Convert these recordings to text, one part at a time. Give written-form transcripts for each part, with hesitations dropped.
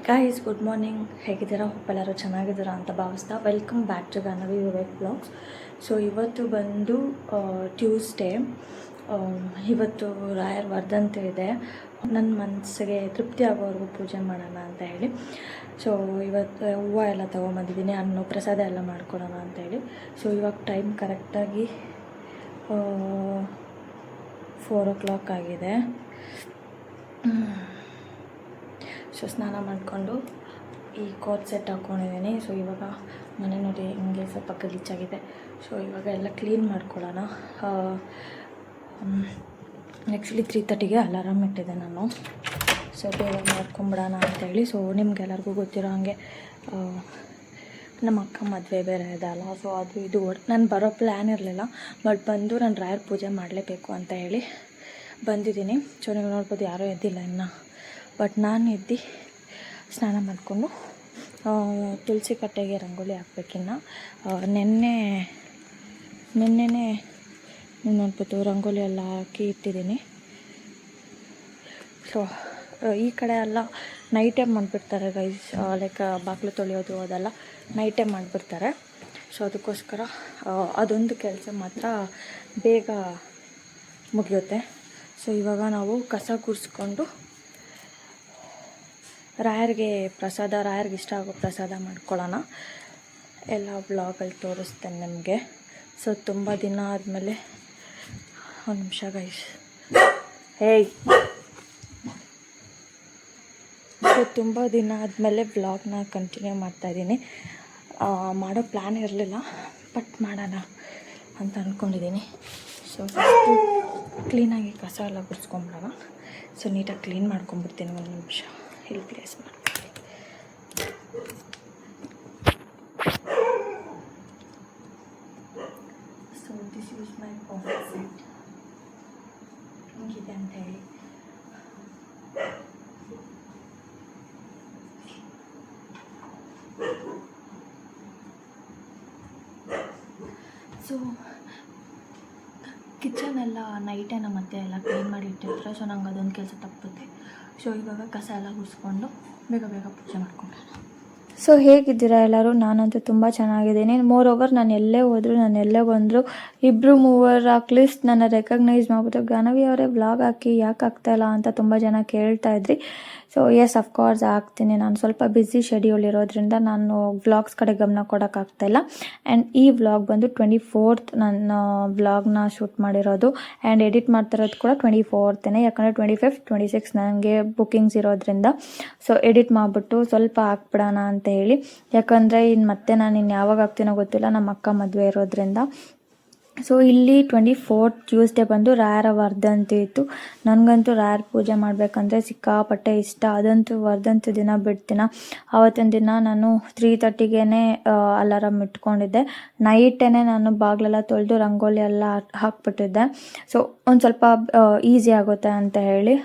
Guys good morning, ಹೇಗಿದ್ದೀರಾ? Hope ಎಲ್ಲರೂ ಚೆನ್ನಾಗಿದ್ದೀರಾ ಅಂತ ಭಾವಿಸ್ತಾ welcome back to Ganavi Vivek blogs. So ಇವತ್ತು ಬಂದು ಟ್ಯೂಸ್ಡೇ. ಇವತ್ತು ರಾಯರ್ ವರ್ಧಂತಿ ಇದೆ. ನನ್ನ ಮನಸ್ಸಿಗೆ ತೃಪ್ತಿ ಆಗೋವರೆಗೂ ಪೂಜೆ ಮಾಡೋಣ ಅಂತ ಹೇಳಿ ಸೊ ಇವತ್ತು ಹೂವು ಎಲ್ಲ ತೊಗೊಂಬಂದಿದ್ದೀನಿ, ಅನ್ನ ಪ್ರಸಾದ ಎಲ್ಲ ಮಾಡ್ಕೊಳೋಣ ಅಂತೇಳಿ. ಸೊ ಇವಾಗ ಟೈಮ್ ಕರೆಕ್ಟಾಗಿ 4 o'clock ಆಗಿದೆ. ಸೊ ಸ್ನಾನ ಮಾಡಿಕೊಂಡು ಈ ಕೋಟ್ ಸೆಟ್ ಹಾಕ್ಕೊಂಡಿದ್ದೀನಿ. ಸೊ ಇವಾಗ ಮನೆ ನೋಡಿ ಹಿಂಗೆ ಸ್ವಲ್ಪ ಗಲೀಜಾಗಿದೆ. ಸೊ ಇವಾಗ ಎಲ್ಲ ಕ್ಲೀನ್ ಮಾಡ್ಕೊಳ್ಳೋಣ. ಆ್ಯಕ್ಚುಲಿ 3:30ಗೆ ಅಲಾರಾಮ್ ಇಟ್ಟಿದ್ದೆ ನಾನು. ಸೊ ಬೇಗ ಮಾಡ್ಕೊಂಬಿಡೋಣ ಅಂತೇಳಿ. ಸೊ ನಿಮ್ಗೆಲ್ಲರಿಗೂ ಗೊತ್ತಿರೋ ಹಾಗೆ ನಮ್ಮ ಅಕ್ಕ ಮದುವೆ ಬೇರೆ ಇದೆ ಅಲ್ಲ. ಸೊ ಅದು ಇದು ನಾನು ಬರೋ ಪ್ಲ್ಯಾನ್ ಇರಲಿಲ್ಲ, ಬಟ್ ಬಂದು ನಾನು ರಾಯರ್ ಪೂಜೆ ಮಾಡಲೇಬೇಕು ಅಂತ ಹೇಳಿ ಬಂದಿದ್ದೀನಿ. ಸೊ ನೀವು ನೋಡ್ಬೋದು ಯಾರೂ ಎದ್ದಿಲ್ಲ ಇನ್ನು. ಬಟ್ ನಾನು ಎದ್ದು ಸ್ನಾನ ಮಾಡಿಕೊಂಡು ತುಳಸಿ ಕಟ್ಟೆಗೆ ರಂಗೋಲಿ ಹಾಕ್ಬೇಕಿನ್ನು. ನಿನ್ನೆನೇ ನೀವು ನೋಡ್ಬೋದು ರಂಗೋಲಿ ಎಲ್ಲ ಹಾಕಿ ಇಟ್ಟಿದ್ದೀನಿ. ಸೊ ಈ ಕಡೆ ಎಲ್ಲ ನೈಟೇ ಮಾಡಿಬಿಡ್ತಾರೆ ಗೈಸ್, ಲೈಕ್ ಬಾಗಿಲು ತೊಳೆಯೋದು ಅದೆಲ್ಲ ನೈಟೇ ಮಾಡಿಬಿಡ್ತಾರೆ. ಸೊ ಅದಕ್ಕೋಸ್ಕರ ಅದೊಂದು ಕೆಲಸ ಮಾತ್ರ ಬೇಗ ಮುಗಿಯುತ್ತೆ. ಸೊ ಇವಾಗ ನಾವು ಕಸ ಗುಡಿಸ್ಕೊಂಡು ರಾಯರ್ಗೆ ಇಷ್ಟ ಆಗೋ ಪ್ರಸಾದ ಮಾಡ್ಕೊಳ್ಳೋಣ. ಎಲ್ಲ ವ್ಲಾಗಲ್ಲಿ ತೋರಿಸ್ತೇನೆ ನಿಮಗೆ. ಸೊ ತುಂಬ ದಿನ ಆದಮೇಲೆ ಒಂದು ನಿಮಿಷ ಗೈಸ್, ಸೊ ತುಂಬ ದಿನ ಆದಮೇಲೆ ವ್ಲಾಗ್ನ ಕಂಟಿನ್ಯೂ ಮಾಡ್ತಾಯಿದ್ದೀನಿ. ಮಾಡೋ ಪ್ಲ್ಯಾನ್ ಇರಲಿಲ್ಲ, ಬಟ್ ಮಾಡೋಣ ಅಂತ ಅಂದ್ಕೊಂಡಿದ್ದೀನಿ. ಸೊ ಫಸ್ಟು ಕ್ಲೀನಾಗಿ ಕಸ ಎಲ್ಲ ಗುಡಿಸ್ಕೊಂಬಿಡೋಣ. ಸೊ ನೀಟಾಗಿ ಕ್ಲೀನ್ ಮಾಡ್ಕೊಂಬಿಡ್ತೀನಿ. ಒಂದು ನಿಮಿಷ ಇಲ್ಲಿ ಪ್ಲೇಸ್ ಮಾಡ್ತೀನಿ. So this is my coffee set ಹಿಂಗಿದೆ ಅಂತ ಹೇಳಿ. ಸೊ ಕಿಚನ್ ಎಲ್ಲ ನೈಟೇ ನಮ್ಮ ಅತ್ತೆ ಎಲ್ಲ ಕ್ಲೀನ್ ಮಾಡಿ ಇಟ್ಟಿರ್ತಾರೆ. ಸೊ ನಂಗೆ ಅದೊಂದು ಕೆಲಸ ತಪ್ಪುತ್ತೆ. ಸೊ ಇವಾಗ ಕಸ ಎಲ್ಲ ಗುಡಿಸ್ಕೊಂಡು ಬೇಗ ಪೂಜೆ ಮಾಡ್ಕೊಂಡೋಣ. ಸೊ ಹೇಗಿದ್ದೀರಾ ಎಲ್ಲರೂ? ನಾನಂತೂ ತುಂಬ ಚೆನ್ನಾಗಿದ್ದೀನಿ. ಮೋರ್ ಓವರ್ ನಾನು ಎಲ್ಲೇ ಹೋದರೂ, ನಾನು ಎಲ್ಲೇ ಬಂದರೂ 2-3 ಅಟ್ಲೀಸ್ಟ್ ನನ್ನ ರೆಕಗ್ನೈಸ್ ಮಾಡ್ಬಿಟ್ಟು ಗಾನವಿ ಅವರೇ ವ್ಲಾಗ್ ಹಾಕಿ, ಯಾಕೆ ಆಗ್ತಾಯಿಲ್ಲ ಅಂತ ತುಂಬ ಜನ ಕೇಳ್ತಾಯಿದ್ರಿ. ಸೊ ಎಸ್, ಅಫ್ಕೋರ್ಸ್ ಆಗ್ತೀನಿ. ನಾನು ಸ್ವಲ್ಪ ಬ್ಯುಸಿ ಶೆಡ್ಯೂಲ್ ಇರೋದ್ರಿಂದ ನಾನು ವ್ಲಾಗ್ಸ್ ಕಡೆ ಗಮನ ಕೊಡೋಕ್ಕಾಗ್ತಾಯಿಲ್ಲ. ಆ್ಯಂಡ್ ಈ ವ್ಲಾಗ್ ಬಂದು 24th ನನ್ನ ವ್ಲಾಗ್ನ ಶೂಟ್ ಮಾಡಿರೋದು. ಆ್ಯಂಡ್ ಎಡಿಟ್ ಮಾಡ್ತಿರೋದು ಕೂಡ 24th, ಯಾಕಂದರೆ 25th 26th ನನಗೆ ಬುಕ್ಕಿಂಗ್ಸ್ ಇರೋದ್ರಿಂದ ಸೊ ಎಡಿಟ್ ಮಾಡಿಬಿಟ್ಟು ಸ್ವಲ್ಪ ಹಾಕ್ಬಿಡೋಣ ಅಂತ ಹೇಳಿ. ಯಾಕಂದರೆ ಮತ್ತೆ ನಾನು ಯಾವಾಗ ಹಾಕ್ತೀನೋ ಗೊತ್ತಿಲ್ಲ, ನಮ್ಮ ಅಕ್ಕ ಮದುವೆ ಇರೋದ್ರಿಂದ. ಸೊ ಇಲ್ಲಿ 24th ಟ್ಯೂಸ್ಡೇ ಬಂದು ರಾಯರ ವರ್ಧಂತಿ ಇತ್ತು. ನನಗಂತೂ ರಾಯರ ಪೂಜೆ ಮಾಡಬೇಕಂದ್ರೆ ಸಿಕ್ಕಾಪಟ್ಟೆ ಇಷ್ಟ. ಅದಂತೂ ವರ್ಧಂತಿ ದಿನ ಬಿಡ್ತೀನ. ಆವತ್ತಿನ ದಿನ ನಾನು 3:30ಗೆ ಅಲಾರಾಮ್ ಇಟ್ಕೊಂಡಿದ್ದೆ. ನೈಟೇ ನಾನು ಬಾಗಿಲೆಲ್ಲ ತೊಳೆದು ರಂಗೋಲಿ ಎಲ್ಲ ಹಾಕ್ಬಿಟ್ಟಿದ್ದೆ. ಸೊ ಒಂದು ಸ್ವಲ್ಪ ಈಸಿ ಆಗುತ್ತೆ ಅಂತ ಹೇಳಿ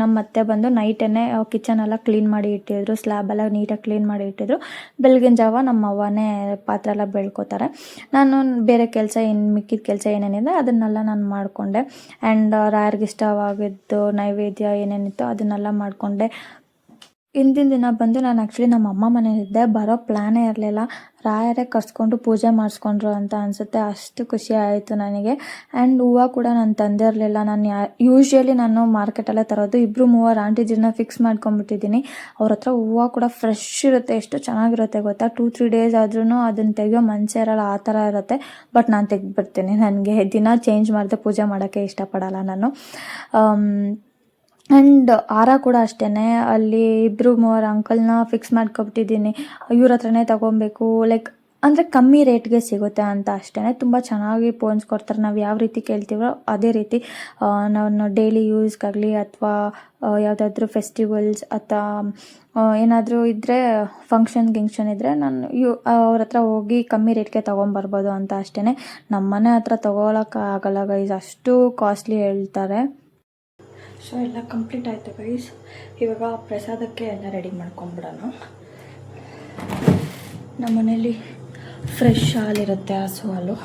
ನಮ್ಮ ಅತ್ತೆ ಬಂದು ನೈಟೇ ಕಿಚನ್ ಎಲ್ಲ ಕ್ಲೀನ್ ಮಾಡಿ ಇಟ್ಟಿದ್ರು, ಸ್ಲ್ಯಾಬ್ ಎಲ್ಲ ನೀಟಾಗಿ ಕ್ಲೀನ್ ಮಾಡಿ ಇಟ್ಟಿದ್ರು. ಬೆಳಗಿನ ಜಾವ ನಮ್ಮ ಅವ್ವನೇ ಪಾತ್ರೆ ಎಲ್ಲ ಬೆಳ್ಕೊತಾರೆ. ನಾನು ಬೇರೆ ಕೆಲಸ ಮಿಕ್ಕಿದ ಕೆಲಸ ಏನೇನಿದೆ ಅದನ್ನೆಲ್ಲ ನಾನು ಮಾಡಿಕೊಂಡೆ. ಆ್ಯಂಡ್ ರಾಯರ್ಗೆ ಇಷ್ಟವಾಗಿದ್ದು ನೈವೇದ್ಯ ಏನೇನಿತ್ತು ಅದನ್ನೆಲ್ಲ ಮಾಡಿಕೊಂಡೆ. ಹಿಂದಿನ ದಿನ ಬಂದು ನಾನು ಆ್ಯಕ್ಚುಲಿ ನಮ್ಮ ಅಮ್ಮ ಮನೆಯಲ್ಲಿದ್ದೆ. ಬರೋ ಪ್ಲ್ಯಾನೇ ಇರಲಿಲ್ಲ. ರಾಯರೇ ಕರ್ಸ್ಕೊಂಡು ಪೂಜೆ ಮಾಡಿಸ್ಕೊಂಡ್ರು ಅಂತ ಅನಿಸುತ್ತೆ. ಅಷ್ಟು ಖುಷಿ ಆಯಿತು ನನಗೆ. ಆ್ಯಂಡ್ ಹೂವು ಕೂಡ ನಾನು ತಂದಿರಲಿಲ್ಲ. ನಾನು ಯೂಶ್ವಲಿ ನಾನು ಮಾರ್ಕೆಟಲ್ಲೇ ತರೋದು. 2-3 ಆಂಟಿಜಿನ ಫಿಕ್ಸ್ ಮಾಡ್ಕೊಂಬಿಟ್ಟಿದ್ದೀನಿ. ಅವ್ರ ಹತ್ರ ಹೂವು ಕೂಡ ಫ್ರೆಶ್ ಇರುತ್ತೆ. ಎಷ್ಟು ಚೆನ್ನಾಗಿರುತ್ತೆ ಗೊತ್ತಾ? 2-3 ಡೇಸ್ ಆದ್ರೂ ಅದನ್ನು ತೆಗೆಯೋ ಮನಸ್ಸೇ ಇರಲ್ಲ, ಆ ಥರ ಇರುತ್ತೆ. ಬಟ್ ನಾನು ತೆಗೆದ್ಬಿಡ್ತೀನಿ. ನನಗೆ ದಿನ ಚೇಂಜ್ ಮಾಡಿದೆ ಪೂಜೆ ಮಾಡೋಕ್ಕೆ ಇಷ್ಟಪಡಲ್ಲ ನಾನು. ಆ್ಯಂಡ್ ಹಾರ ಕೂಡ ಅಷ್ಟೇ, ಅಲ್ಲಿ 2-3 ಅಂಕಲ್ನ ಫಿಕ್ಸ್ ಮಾಡ್ಕೊಬಿಟ್ಟಿದ್ದೀನಿ. ಇವ್ರ ಹತ್ರನೇ ತೊಗೊಬೇಕು, ಲೈಕ್ ಅಂದರೆ ಕಮ್ಮಿ ರೇಟ್ಗೆ ಸಿಗುತ್ತೆ ಅಂತ ಅಷ್ಟೇ. ತುಂಬ ಚೆನ್ನಾಗಿ ಪೋಣಿಸ್ಕೊಡ್ತಾರೆ. ನಾವು ಯಾವ ರೀತಿ ಕೇಳ್ತೀವೋ ಅದೇ ರೀತಿ. ನಾನು ಡೈಲಿ ಯೂಸ್ಗಾಗಲಿ ಅಥವಾ ಯಾವುದಾದ್ರೂ ಫೆಸ್ಟಿವಲ್ಸ್ ಅಥವಾ ಏನಾದರೂ ಇದ್ದರೆ ಫಂಕ್ಷನ್ ಇದ್ದರೆ ನಾನು ಅವ್ರ ಹತ್ರ ಹೋಗಿ ಕಮ್ಮಿ ರೇಟ್ಗೆ ತೊಗೊಂಬರ್ಬೋದು ಅಂತ ಅಷ್ಟೇ. ನಮ್ಮ ಮನೆ ಹತ್ರ ತೊಗೊಳಕ್ಕಾಗಲ್ಲ ಗೈಸ್, ಅಷ್ಟು ಕಾಸ್ಟ್ಲಿ ಹೇಳ್ತಾರೆ. ಸೊ ಎಲ್ಲ ಕಂಪ್ಲೀಟ್ ಆಯಿತು ಗೈಸ್. ಇವಾಗ ಪ್ರಸಾದಕ್ಕೆ ಎಲ್ಲ ರೆಡಿ ಮಾಡ್ಕೊಂಬಿಡೋಣ. ನಮ್ಮ ಮನೇಲಿ ಫ್ರೆಶ್ ಹಾಲಿರುತ್ತೆ, ಹಸು ಹಾಲು.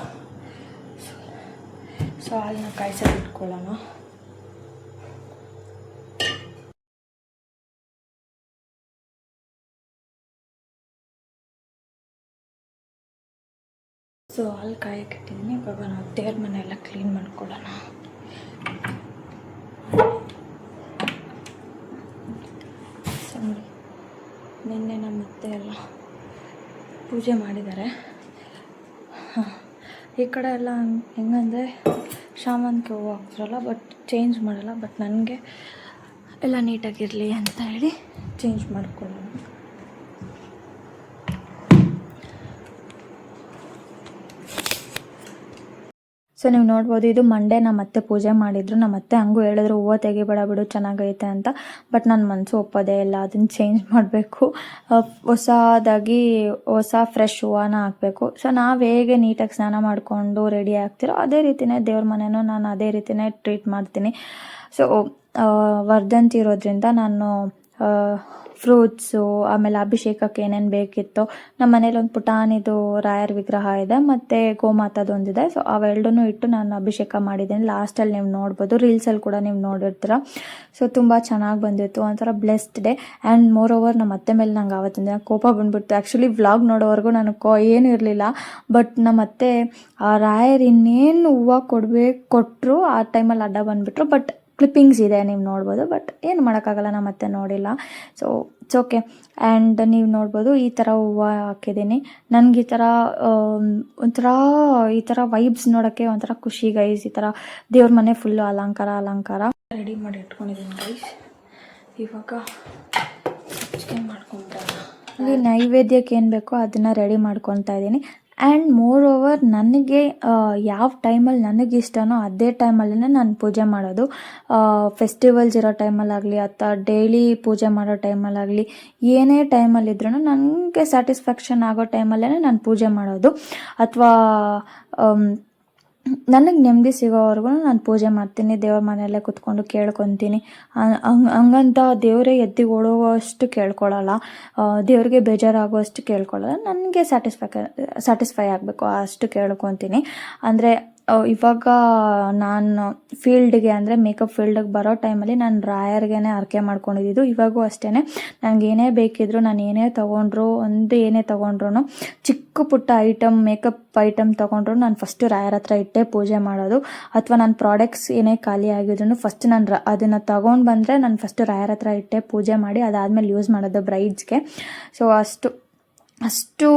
ಸೊ ಹಾಲನ್ನ ಕಾಯಿಸೋದು ಇಟ್ಕೊಳ್ಳೋಣ. ಸೊ ಹಾಲು ಕಾಯಕ್ಕೆ ಇಟ್ಟಿದ್ದೀನಿ. ಇವಾಗ ನಾವು ದೇವ್ರ ಮನೆ ಎಲ್ಲ ಕ್ಲೀನ್ ಮಾಡ್ಕೊಳ್ಳೋಣ. ಸೊ ನಿನ್ನೆ ನಮ್ಮ ಅತ್ತೆ ಎಲ್ಲ ಪೂಜೆ ಮಾಡಿದ್ದಾರೆ. ಈ ಕಡೆ ಎಲ್ಲ ಹೆಂಗಂದರೆ ಶಾಮಂತಿಗೆ ಹೂವು ಹಾಕ್ತಾರಲ್ಲ, ಬಟ್ ಚೇಂಜ್ ಮಾಡಲ್ಲ. ಬಟ್ ನನಗೆ ಎಲ್ಲ ನೀಟಾಗಿರಲಿ ಅಂತ ಹೇಳಿ ಚೇಂಜ್ ಮಾಡ್ಕೊಳ್ಳೋಣ. ಸೊ ನೀವು ನೋಡ್ಬೋದು, ಇದು ಮಂಡೇ ನಮ್ಮ ಅತ್ತೆ ಪೂಜೆ ಮಾಡಿದ್ರು. ನಮ್ಮ ಅತ್ತೆ ಹಂಗೂ ಹೇಳಿದ್ರು ಹೂವು ತೆಗಿಬೇಡ ಬಿಡು ಚೆನ್ನಾಗೈತೆ ಅಂತ. ಬಟ್ ನನ್ನ ಮನಸ್ಸು ಒಪ್ಪೋದೇ ಇಲ್ಲ, ಅದನ್ನು ಚೇಂಜ್ ಮಾಡಬೇಕು. ಹೊಸದಾಗಿ ಹೊಸ ಫ್ರೆಶ್ ಹೂವನ ಹಾಕಬೇಕು. ಸೊ ನಾವು ಹೇಗೆ ನೀಟಾಗಿ ಸ್ನಾನ ಮಾಡಿಕೊಂಡು ರೆಡಿ ಆಗ್ತಿರೋ ಅದೇ ರೀತಿಯೇ ದೇವ್ರ ಮನೆಯೂ ನಾನು ಅದೇ ರೀತಿಯೇ ಟ್ರೀಟ್ ಮಾಡ್ತೀನಿ. ಸೊ ವರ್ಧಂತಿ ಇರೋದ್ರಿಂದ ನಾನು ಫ್ರೂಟ್ಸು, ಆಮೇಲೆ ಅಭಿಷೇಕಕ್ಕೆ ಏನೇನು ಬೇಕಿತ್ತೋ, ನಮ್ಮ ಮನೇಲಿ ಒಂದು ಪುಟಾಣಿದು ರಾಯರ ವಿಗ್ರಹ ಇದೆ, ಮತ್ತು ಗೋಮಾತದೊಂದಿದೆ. ಸೊ ಅವೆರಡನ್ನೂ ಇಟ್ಟು ನಾನು ಅಭಿಷೇಕ ಮಾಡಿದ್ದೀನಿ. ಲಾಸ್ಟಲ್ಲಿ ನೀವು ನೋಡ್ಬೋದು, ರೀಲ್ಸಲ್ಲಿ ಕೂಡ ನೀವು ನೋಡಿರ್ತೀರ. ಸೊ ತುಂಬ ಚೆನ್ನಾಗಿ ಬಂದಿತ್ತು, ಒಂಥರ blessed day. And more over ನಮ್ಮ ಅತ್ತೆ ಮೇಲೆ ನಂಗೆ ಆವತ್ತಿನ ದಿನ ಕೋಪ ಬಂದುಬಿಡ್ತು. ಆ್ಯಕ್ಚುಲಿ ವ್ಲಾಗ್ ನೋಡೋವರೆಗೂ ನನಗೆ ಏನೂ ಇರಲಿಲ್ಲ. ಬಟ್ ನಮ್ಮ ಅತ್ತೆ ಆ ರಾಯರು ಇನ್ನೇನು ಹೂವು ಕೊಟ್ಟರು ಆ ಟೈಮಲ್ಲಿ ಅಡ್ಡ ಬಂದುಬಿಟ್ರು. ಬಟ್ ಕ್ಲಿಪ್ಪಿಂಗ್ಸ್ ಇದೆ, ನೀವು ನೋಡ್ಬೋದು. ಬಟ್ ಏನು ಮಾಡೋಕ್ಕಾಗಲ್ಲ, ನಮ್ಮ ಅತ್ತೆ ನೋಡಿಲ್ಲ. So it's okay. ಆ್ಯಂಡ್ ನೀವು ನೋಡ್ಬೋದು, ಈ ಥರ ಹೂವು ಹಾಕಿದ್ದೀನಿ. ನನಗೆ ಈ ಥರ ವೈಬ್ಸ್ ನೋಡೋಕ್ಕೆ ಒಂಥರ ಖುಷಿ ಗೈಸ್. ಈ ಥರ ದೇವ್ರ ಮನೆ ಫುಲ್ಲು ಅಲಂಕಾರ ರೆಡಿ ಮಾಡಿ ಇಟ್ಕೊಂಡಿದ್ದೀನಿ ಗೈಸ್. ಇವಾಗ ಚಿಕನ್ ಮಾಡ್ಕೊಂಡ್ಬಿಡೋಣ. ಅಲ್ಲಿ ನೈವೇದ್ಯಕ್ಕೆ ಏನು ಬೇಕೋ ಅದನ್ನು ರೆಡಿ ಮಾಡ್ಕೊತಾ ಇದ್ದೀನಿ. ಆ್ಯಂಡ್ ಮೋರ್ ಓವರ್ ನನಗೆ ಯಾವ ಟೈಮಲ್ಲಿ ನನಗಿಷ್ಟನೋ ಅದೇ ಟೈಮಲ್ಲೇ ನಾನು ಪೂಜೆ ಮಾಡೋದು. ಫೆಸ್ಟಿವಲ್ಸ್ ಇರೋ ಟೈಮಲ್ಲಾಗಲಿ ಅಥವಾ ಡೈಲಿ ಪೂಜೆ ಮಾಡೋ ಟೈಮಲ್ಲಾಗಲಿ, ಏನೇ ಟೈಮಲ್ಲಿದ್ರೂ ನನಗೆ ಸ್ಯಾಟಿಸ್ಫ್ಯಾಕ್ಷನ್ ಆಗೋ ಟೈಮಲ್ಲೇ ನಾನು ಪೂಜೆ ಮಾಡೋದು. ಅಥವಾ ನನಗೆ ನೆಮ್ಮದಿ ಸಿಗೋವರೆಗೂ ನಾನು ಪೂಜೆ ಮಾಡ್ತೀನಿ. ದೇವ್ರ ಮನೆಯಲ್ಲೇ ಕೂತ್ಕೊಂಡು ಕೇಳ್ಕೊತೀನಿ. ಹಂಗಂತ ದೇವರೇ ಎದ್ದು ಓಡೋವಷ್ಟು ಕೇಳ್ಕೊಳ್ಳಲ್ಲ, ದೇವ್ರಿಗೆ ಬೇಜಾರಾಗುವಷ್ಟು ಕೇಳ್ಕೊಳ್ಳಲ್ಲ. ನನಗೆ ಸ್ಯಾಟಿಸ್ಫೈ ಆಗಬೇಕು ಅಷ್ಟು ಕೇಳ್ಕೊತೀನಿ. ಅಂದರೆ ಇವಾಗ ನಾನು ಫೀಲ್ಡ್ಗೆ ಅಂದರೆ ಮೇಕಪ್ ಫೀಲ್ಡಿಗೆ ಬರೋ ಟೈಮಲ್ಲಿ ನಾನು ರಾಯರ್ಗೆ ಹರಕೆ ಮಾಡ್ಕೊಂಡಿದ್ದು. ಇವಾಗೂ ಅಷ್ಟೇ, ನನಗೇನೇ ಬೇಕಿದ್ರು, ನಾನು ಏನೇ ತೊಗೊಂಡ್ರು ಚಿಕ್ಕ ಪುಟ್ಟ ಐಟಮ್, ಮೇಕಪ್ ಐಟಮ್ ತೊಗೊಂಡ್ರು ನಾನು ಫಸ್ಟು ರಾಯರ ಹತ್ರ ಇಟ್ಟೇ ಪೂಜೆ ಮಾಡೋದು. ಅಥವಾ ನನ್ನ ಪ್ರಾಡಕ್ಟ್ಸ್ ಏನೇ ಖಾಲಿ ಆಗಿದ್ರು ಫಸ್ಟ್ ನಾನು ಅದನ್ನು ತೊಗೊಂಡು ಬಂದರೆ ನಾನು ಫಸ್ಟು ರಾಯರ ಹತ್ರ ಇಟ್ಟೇ ಪೂಜೆ ಮಾಡಿ ಅದಾದಮೇಲೆ ಯೂಸ್ ಮಾಡೋದು ಬ್ರೈಡ್ಸ್ಗೆ. ಸೊ ಅಷ್ಟು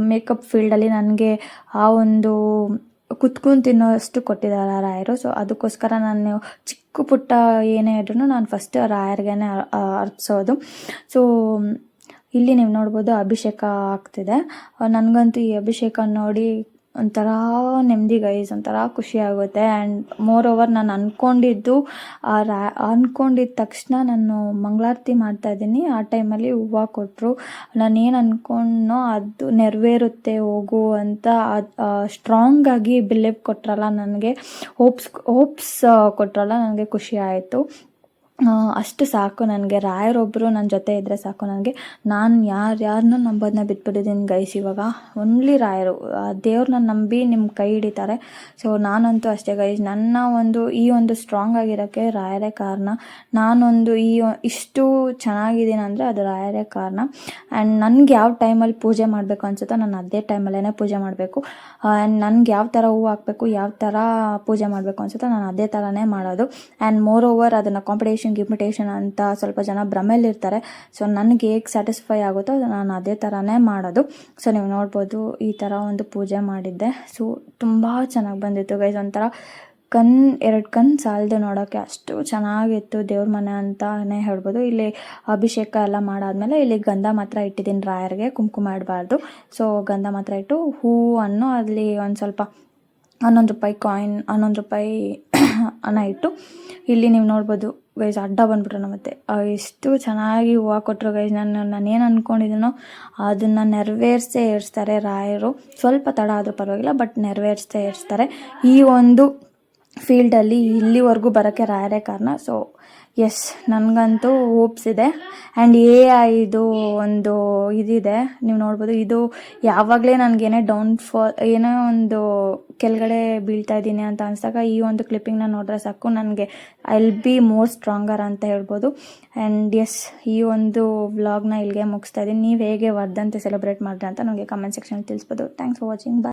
ಮೇಕಪ್ ಫೀಲ್ಡಲ್ಲಿ ನನಗೆ ಆ ಒಂದು ಕುತ್ಕೊಂಡು ತಿನ್ನೋಷ್ಟು ಕೊಟ್ಟಿದ್ದಾರೆ ರಾಯರು. ಸೊ ಅದಕ್ಕೋಸ್ಕರ ನಾನು ಚಿಕ್ಕ ಪುಟ್ಟ ಏನೇ ಇದ್ರೂ ನಾನು ಫಸ್ಟ್ ರಾಯರ್ಗೆ ಅರ್ಪಿಸೋದು. ಸೊ ಇಲ್ಲಿ ನೀವು ನೋಡ್ಬೋದು ಅಭಿಷೇಕ ಆಗ್ತಿದೆ. ನನಗಂತೂ ಈ ಅಭಿಷೇಕ ನೋಡಿ ಒಂಥರ ನೆಮ್ಮದಿ ಗೈಸ್, ಒಂಥರ ಖುಷಿ ಆಗುತ್ತೆ. ಆ್ಯಂಡ್ ಮೋರ್ ಓವರ್ ನಾನು ಅಂದ್ಕೊಂಡಿದ್ದ ತಕ್ಷಣ ನಾನು ಮಂಗಳಾರತಿ ಮಾಡ್ತಾಯಿದ್ದೀನಿ. ಆ ಟೈಮಲ್ಲಿ ಹೂವು ಕೊಟ್ಟರು. ನಾನೇನು ಅಂದ್ಕೊಂಡ್ನೋ ಅದು ನೆರವೇರುತ್ತೆ ಹೋಗು ಅಂತ ಸ್ಟ್ರಾಂಗಾಗಿ ಬಿಲೀವ್ ಕೊಟ್ರಲ್ಲ, ನನಗೆ ಹೋಪ್ಸ್ ಕೊಟ್ರಲ್ಲ, ನನಗೆ ಖುಷಿ ಆಯಿತು. ಅಷ್ಟು ಸಾಕು ನನಗೆ. ರಾಯರೊಬ್ಬರು ನನ್ನ ಜೊತೆ ಇದ್ದರೆ ಸಾಕು ನನಗೆ. ನಾನು ಯಾರನ್ನ ನಂಬೋದನ್ನ ಬಿಟ್ಬಿಟ್ಟಿದ್ದೀನಿ ಗೈಸ್. ಇವಾಗ ಓನ್ಲಿ ರಾಯರು, ದೇವ್ರನ್ನ ನಂಬಿ ನಿಮ್ಮ ಕೈ ಹಿಡಿತಾರೆ. ಸೊ ನಾನಂತೂ ಅಷ್ಟೇ ಗೈಸ್, ನನ್ನ ಈ ಒಂದು ಸ್ಟ್ರಾಂಗ್ ಆಗಿರೋಕ್ಕೆ ರಾಯರೇ ಕಾರಣ. ನಾನೊಂದು ಇಷ್ಟು ಚೆನ್ನಾಗಿದ್ದೀನಿ ಅಂದರೆ ಅದು ರಾಯರೇ ಕಾರಣ. ಆ್ಯಂಡ್ ನನಗೆ ಯಾವ ಟೈಮಲ್ಲಿ ಪೂಜೆ ಮಾಡಬೇಕು ಅನ್ಸುತ್ತೋ ನಾನು ಅದೇ ಟೈಮಲ್ಲೇ ಪೂಜೆ ಮಾಡಬೇಕು. ಆ್ಯಂಡ್ ನನಗೆ ಯಾವ ಥರ ಹೂವು ಹಾಕಬೇಕು, ಯಾವ ಥರ ಪೂಜೆ ಮಾಡಬೇಕು ಅನ್ಸುತ್ತೋ ನಾನು ಅದೇ ಥರನೇ ಮಾಡೋದು. ಆ್ಯಂಡ್ ಮೋರ್ ಓವರ್ ಅದನ್ನು ಗಿಮಿಟೇಷನ್ ಅಂತ ಸ್ವಲ್ಪ ಜನ ಭ್ರಮೆಯಲ್ಲಿರ್ತಾರೆ. ಸೊ ನನಗೆ ಹೇಗೆ ಸ್ಯಾಟಿಸ್ಫೈ ಆಗುತ್ತೋ ನಾನು ಅದೇ ಥರನೇ ಮಾಡೋದು. ಸೊ ನೀವು ನೋಡ್ಬೋದು, ಈ ಥರ ಒಂದು ಪೂಜೆ ಮಾಡಿದ್ದೆ. ಸೊ ತುಂಬ ಚೆನ್ನಾಗಿ ಬಂದಿತ್ತು ಗೈಸ್. ಒಂಥರ ಎರಡು ಕಣ್ಣು ಸಾಲದು ನೋಡೋಕ್ಕೆ, ಅಷ್ಟು ಚೆನ್ನಾಗಿತ್ತು ದೇವ್ರ ಮನೆ ಅಂತಲೇ ಹೇಳ್ಬೋದು. ಇಲ್ಲಿ ಅಭಿಷೇಕ ಎಲ್ಲ ಮಾಡಾದ್ಮೇಲೆ ಇಲ್ಲಿ ಗಂಧ ಮಾತ್ರ ಇಟ್ಟಿದ್ದೀನಿ ರಾಯರಿಗೆ, ಕುಂಕುಮ ಇಡಬಾರ್ದು. ಸೊ ಗಂಧ ಮಾತ್ರ ಇಟ್ಟು ಹೂವನ್ನು ಅಲ್ಲಿ ಒಂದು ಸ್ವಲ್ಪ ₹11 ಕಾಯಿನ್, ₹11 ಹಣ ಇಟ್ಟು ಇಲ್ಲಿ ನೀವು ನೋಡ್ಬೋದು ಗೈಸ್, ಅಡ್ಡ ಬಂದುಬಿಟ್ರು ಮತ್ತೆ. ಎಷ್ಟು ಚೆನ್ನಾಗಿ ಹೂವು ಕೊಟ್ಟರು ಗೈಸ್. ನಾನೇನು ಅಂದ್ಕೊಂಡಿದ್ದೀನೋ ಅದನ್ನು ನೆರವೇರಿಸೇ ಇರಿಸ್ತಾರೆ ರಾಯರು. ಸ್ವಲ್ಪ ತಡ ಆದರೂ ಪರವಾಗಿಲ್ಲ, ಬಟ್ ನೆರವೇರಿಸೇ ಇರಿಸ್ತಾರೆ. ಈ ಒಂದು ಫೀಲ್ಡಲ್ಲಿ ಇಲ್ಲಿವರೆಗೂ ಬರೋಕ್ಕೆ ರಾಯರೇ ಕಾರಣ. ಸೊ ಎಸ್, ನನಗಂತೂ ಹೋಪ್ಸ್ ಇದೆ. ಆ್ಯಂಡ್ ಇದು ಒಂದು ಇದಿದೆ, ನೀವು ನೋಡ್ಬೋದು. ಇದು ಯಾವಾಗಲೇ ನನಗೇನೇ ಏನೋ ಒಂದು ಕೆಳಗಡೆ ಬೀಳ್ತಾ ಇದ್ದೀನಿ ಅಂತ ಅನಿಸಿದಾಗ ಈ ಒಂದು ಕ್ಲಿಪ್ಪಿಂಗ್ನ ನೋಡಿದ್ರೆ ಸಾಕು, ನನಗೆ I will be more stronger ಅಂತ ಹೇಳ್ಬೋದು. ಆ್ಯಂಡ್ ಎಸ್, ಈ ಒಂದು ವ್ಲಾಗ್ನ ಇಲ್ಲಿಗೆ ಮುಗಿಸ್ತಾ ಇದ್ದೀನಿ. ನೀವು ಹೇಗೆ ವರ್ಧಂತಿ ಸೆಲೆಬ್ರೇಟ್ ಮಾಡಿದ್ರೆ ಅಂತ ನನಗೆ ಕಮೆಂಟ್ ಸೆಕ್ಷನಲ್ಲಿ ತಿಳಿಸ್ಬೋದು. Thanks for watching. ಬಾಯ್.